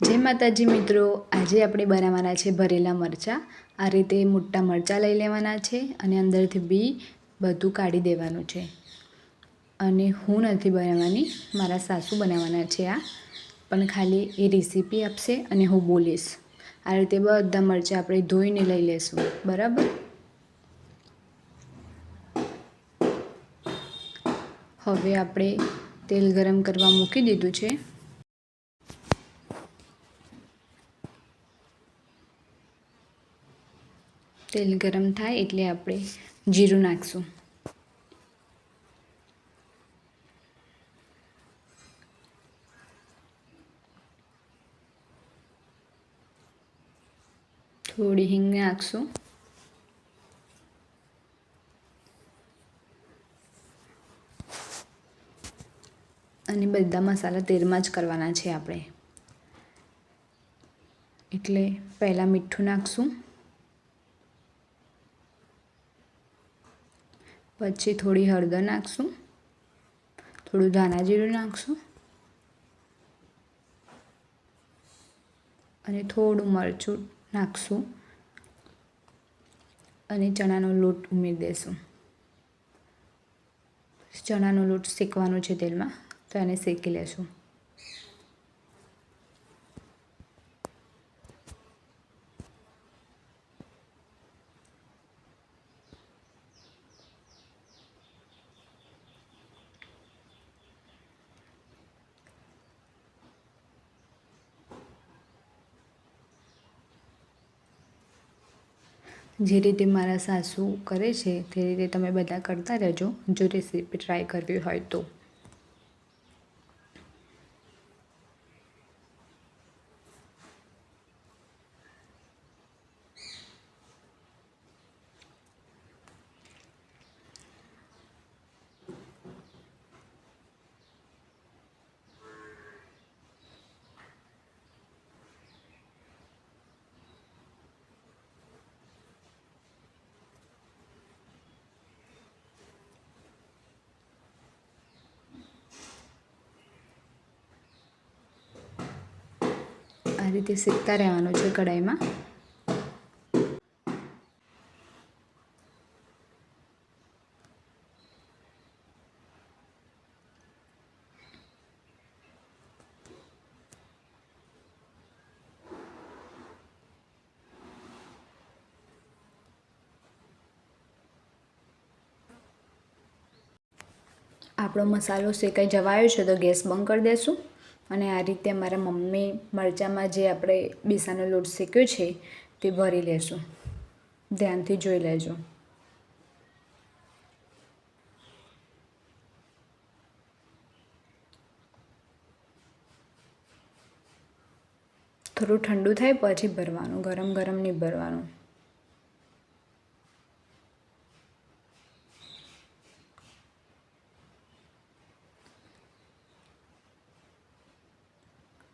જય માતાજી મિત્રો, આજે આપણે બનાવવાના છે ભરેલા મરચાં। આ રીતે મોટા મરચાં લઈ લેવાના છે અને અંદરથી બી બધું કાઢી દેવાનું છે। અને હું નથી બનાવવાની, મારા સાસુ બનાવવાના છે આ, પણ ખાલી એ રેસીપી આપશે અને હું બોલીશ। આ રીતે બધા મરચાં આપણે ધોઈને લઈ લેશું, બરાબર। હવે આપણે તેલ ગરમ કરવા મૂકી દીધું છે। તેલ ગરમ થાય એટલે આપણે જીરું નાખશું। થોડી હિંગ નાખશું। અને બધા મસાલા તેલમાં જ કરવાના છે આપણે, એટલે પહેલાં મીઠું નાખશું, પછી થોડી હળદર નાખશું, થોડું ધાણા જીરું નાખશું અને થોડું મરચું નાખશું અને ચણાનો લોટ ઉમેરી દઈશું। ચણાનો લોટ શેકવાનો છે તેલમાં, તો એને શેકી લેશું। જે રીતે મારા સાસુ કરે છે તે રીતે તમે બધા કરતા રહેજો, જો રેસીપી ટ્રાય કરવી હોય તો। આ રીતે શેકતા રહેવાનું છે કઢાઈમાં। આપણો મસાલો શેકાઈ જવાયો છે તો ગેસ બંધ કરી દઈશું। અને આ રીતે મારા મમ્મી મરચાંમાં જે આપણે બેસનનો લોટ શેક્યો છે તે ભરી લેશું, ધ્યાનથી જોઈ લેજો। થોડું ઠંડુ થાય પછી ભરવાનું, ગરમ ગરમ નહીં ભરવાનું।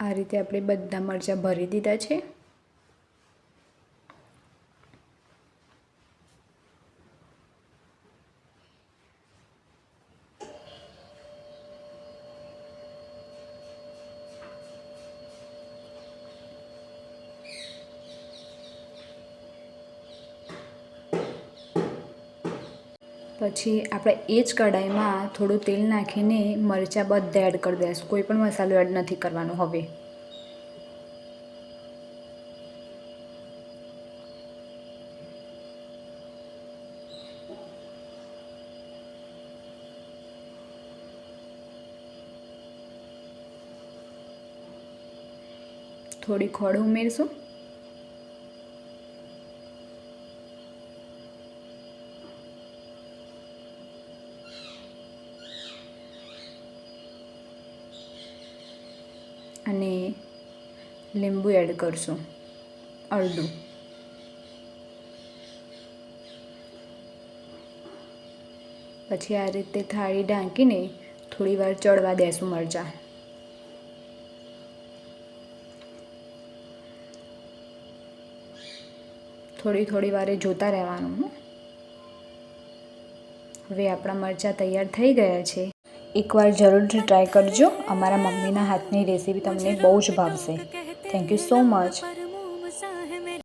આ રીતે આપણે બધા મરચાં ભરી દીધા છે। પછી આપણે એ જ કઢાઈમાં થોડું તેલ નાખીને મરચાં બધા એડ કરી દઈશું, કોઈ પણ મસાલો એડ નથી કરવાનો હવે। થોડી ખોળ ઉમેરશું, અને લીંબુ એડ કરશું, અડધું। પછી આ રીતે થાળી ઢાંકીને થોડી વાર ચડવા દેશું મરચાં। થોડી વારે જોતા રહેવાનું। હવે આપણા મરચાં તૈયાર થઈ ગયા છે। એકવાર જરૂરથી ટ્રાય કરજો, અમારા મમ્મીના હાથની રેસીપી તમને બહુ જ ભાવશે। Thank you so much.